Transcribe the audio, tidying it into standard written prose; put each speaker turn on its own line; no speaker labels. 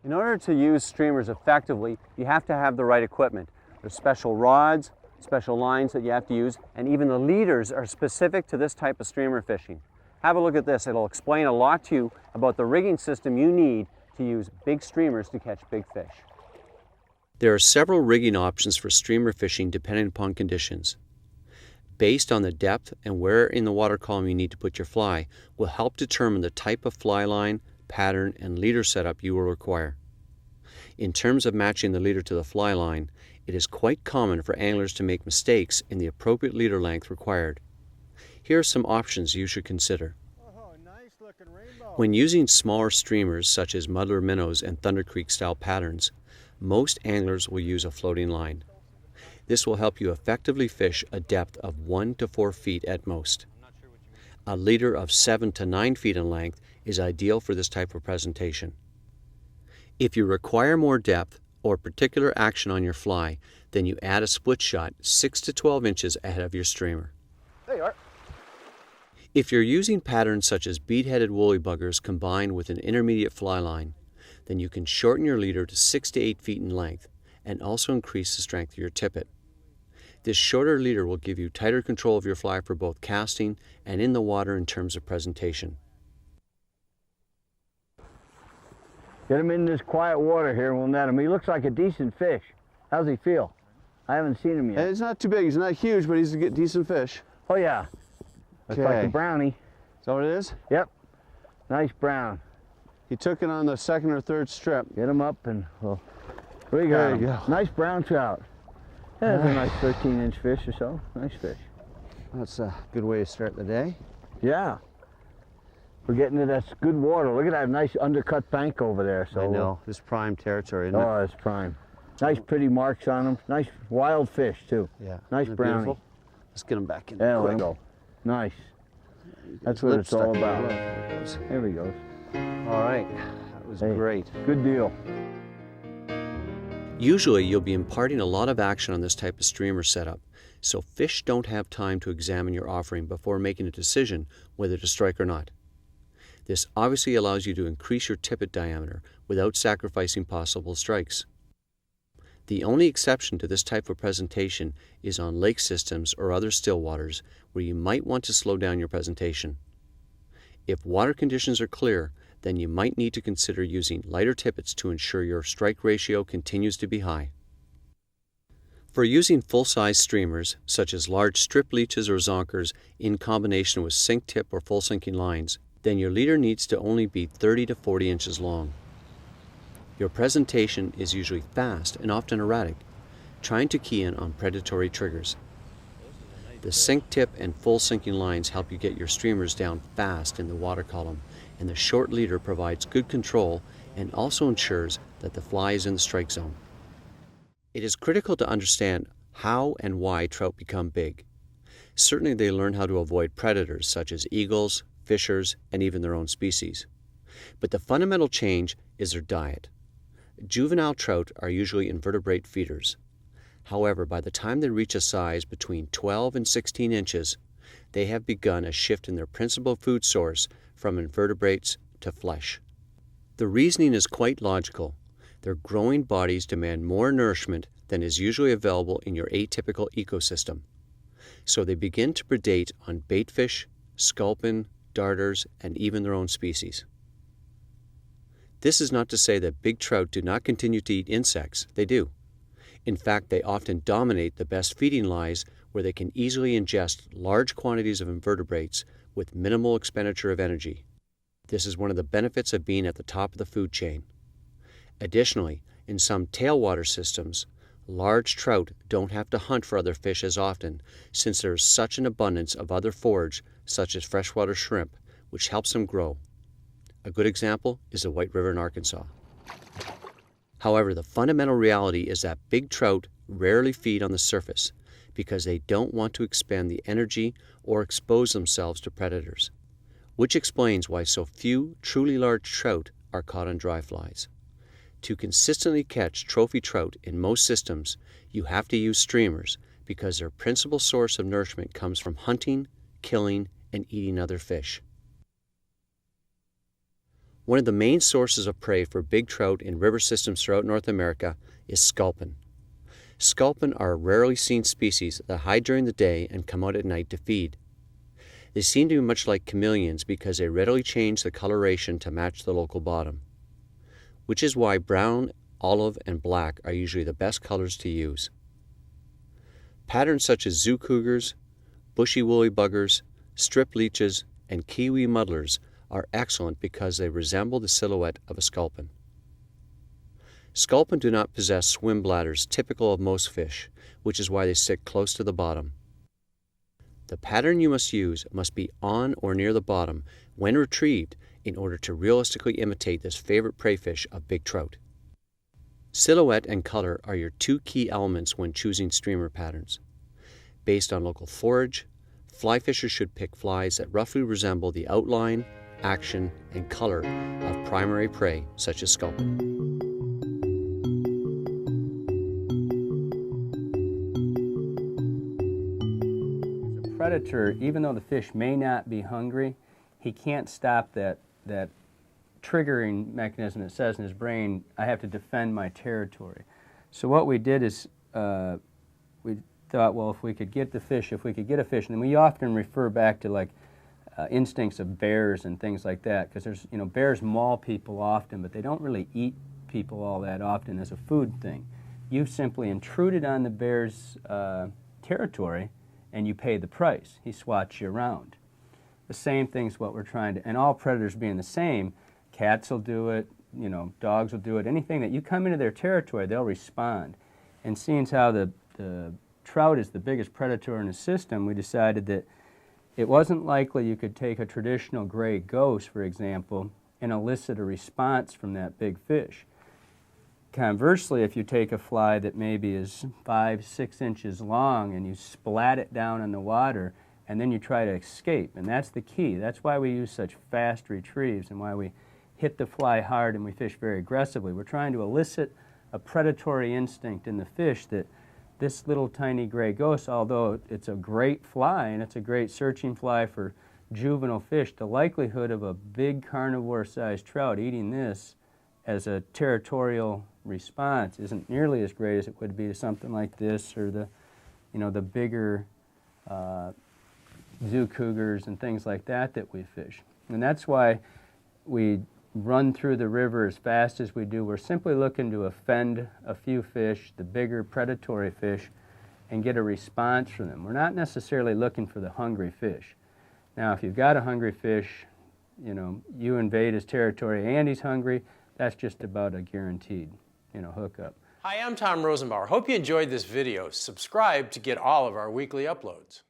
In order to use streamers effectively, you have to have the right equipment. There's special rods, special lines that you have to use, and even the leaders are specific to this type of streamer fishing. Have a look at this. It'll explain a lot to you about the rigging system you need to use big streamers to catch big fish.
There are several rigging options for streamer fishing depending upon conditions. Based on the depth and where in the water column you need to put your fly will help determine the type of fly line, pattern, and leader setup you will require. In terms of matching the leader to the fly line, it is quite common for anglers to make mistakes in the appropriate leader length required. Here are some options you should consider. When using smaller streamers such as muddler minnows and Thunder Creek style patterns, most anglers will use a floating line. This will help you effectively fish a depth of 1 to 4 feet at most. A leader of 7 to 9 feet in length is ideal for this type of presentation. If you require more depth or particular action on your fly, then you add a split shot 6 to 12 inches ahead of your streamer.
There you are.
If you're using patterns such as bead-headed woolly buggers combined with an intermediate fly line, then you can shorten your leader to 6 to 8 feet in length and also increase the strength of your tippet. This shorter leader will give you tighter control of your fly for both casting and in the water in terms of presentation.
Get him in this quiet water here and we'll net him. He looks like a decent fish. How's he feel? I haven't seen him yet.
He's not too big. He's not huge, but he's a decent fish.
Oh yeah. Looks like a brownie.
Is that what it is?
Yep. Nice brown.
He took it on the second or third strip.
Get him up and well, there you go. Nice brown trout. Yeah, that's a nice 13-inch fish or so. Nice fish.
That's a good way to start the day.
Yeah. We're getting to that good water. Look at that nice undercut bank over there. So
I know. This is prime territory, isn't it?
Oh, it's prime. Nice pretty marks on them. Nice wild fish, too.
Yeah.
Nice brownie.
Beautiful? Let's get him back in.
There we go. Nice. That's what it's all about. There we go.
All right. That was great.
Good deal.
Usually you'll be imparting a lot of action on this type of streamer setup, so fish don't have time to examine your offering before making a decision whether to strike or not. This obviously allows you to increase your tippet diameter without sacrificing possible strikes. The only exception to this type of presentation is on lake systems or other still waters where you might want to slow down your presentation. If water conditions are clear, then you might need to consider using lighter tippets to ensure your strike ratio continues to be high. For using full-size streamers, such as large strip leeches or zonkers in combination with sink tip or full sinking lines, then your leader needs to only be 30 to 40 inches long. Your presentation is usually fast and often erratic, trying to key in on predatory triggers. The sink tip and full sinking lines help you get your streamers down fast in the water column, and the short leader provides good control and also ensures that the fly is in the strike zone. It is critical to understand how and why trout become big. Certainly they learn how to avoid predators such as eagles, fishers, and even their own species. But the fundamental change is their diet. Juvenile trout are usually invertebrate feeders. However, by the time they reach a size between 12 and 16 inches, they have begun a shift in their principal food source from invertebrates to flesh. The reasoning is quite logical. Their growing bodies demand more nourishment than is usually available in your atypical ecosystem. So they begin to predate on baitfish, sculpin, darters, and even their own species. This is not to say that big trout do not continue to eat insects. They do. In fact, they often dominate the best feeding lies where they can easily ingest large quantities of invertebrates with minimal expenditure of energy. This is one of the benefits of being at the top of the food chain. Additionally, in some tailwater systems, large trout don't have to hunt for other fish as often since there is such an abundance of other forage such as freshwater shrimp, which helps them grow. A good example is the White River in Arkansas. However, the fundamental reality is that big trout rarely feed on the surface because they don't want to expend the energy or expose themselves to predators, which explains why so few truly large trout are caught on dry flies. To consistently catch trophy trout in most systems, you have to use streamers because their principal source of nourishment comes from hunting, killing, and eating other fish. One of the main sources of prey for big trout in river systems throughout North America is sculpin. Sculpin are a rarely seen species that hide during the day and come out at night to feed. They seem to be much like chameleons because they readily change the coloration to match the local bottom, which is why brown, olive, and black are usually the best colors to use. Patterns such as zoo cougars, bushy woolly buggers, strip leeches, and kiwi muddlers are excellent because they resemble the silhouette of a sculpin. Sculpin do not possess swim bladders typical of most fish, which is why they stick close to the bottom. The pattern you must use must be on or near the bottom when retrieved in order to realistically imitate this favorite prey fish of big trout. Silhouette and color are your two key elements when choosing streamer patterns. Based on local forage, fly fishers should pick flies that roughly resemble the outline, action, and color of primary prey such as sculpin.
Predator, even though the fish may not be hungry, he can't stop that triggering mechanism that says in his brain, I have to defend my territory. So what we did is we thought, well, if we could get a fish, and we often refer back to like instincts of bears and things like that, because there's, bears maul people often, but they don't really eat people all that often as a food thing. You've simply intruded on the bear's territory, and you pay the price. He swats you around. The same thing's what we're trying to, and all predators being the same, cats will do it, dogs will do it, anything that you come into their territory, they'll respond. And seeing as how the trout is the biggest predator in the system, we decided that it wasn't likely you could take a traditional gray ghost, for example, and elicit a response from that big fish. Conversely, if you take a fly that maybe is 5-6 inches long and you splat it down in the water and then you try to escape, and that's the key. That's why we use such fast retrieves and why we hit the fly hard and we fish very aggressively. We're trying to elicit a predatory instinct in the fish that this little tiny gray ghost, although it's a great fly and it's a great searching fly for juvenile fish, the likelihood of a big carnivore-sized trout eating this as a territorial response isn't nearly as great as it would be to something like this or the bigger zoo cougars and things like that we fish. And that's why we run through the river as fast as we do. We're simply looking to offend a few fish, the bigger predatory fish, and get a response from them. We're not necessarily looking for the hungry fish. Now, if you've got a hungry fish, you invade his territory and he's hungry, that's just about a guaranteed, hookup.
Hi, I'm Tom Rosenbauer. Hope you enjoyed this video. Subscribe to get all of our weekly uploads.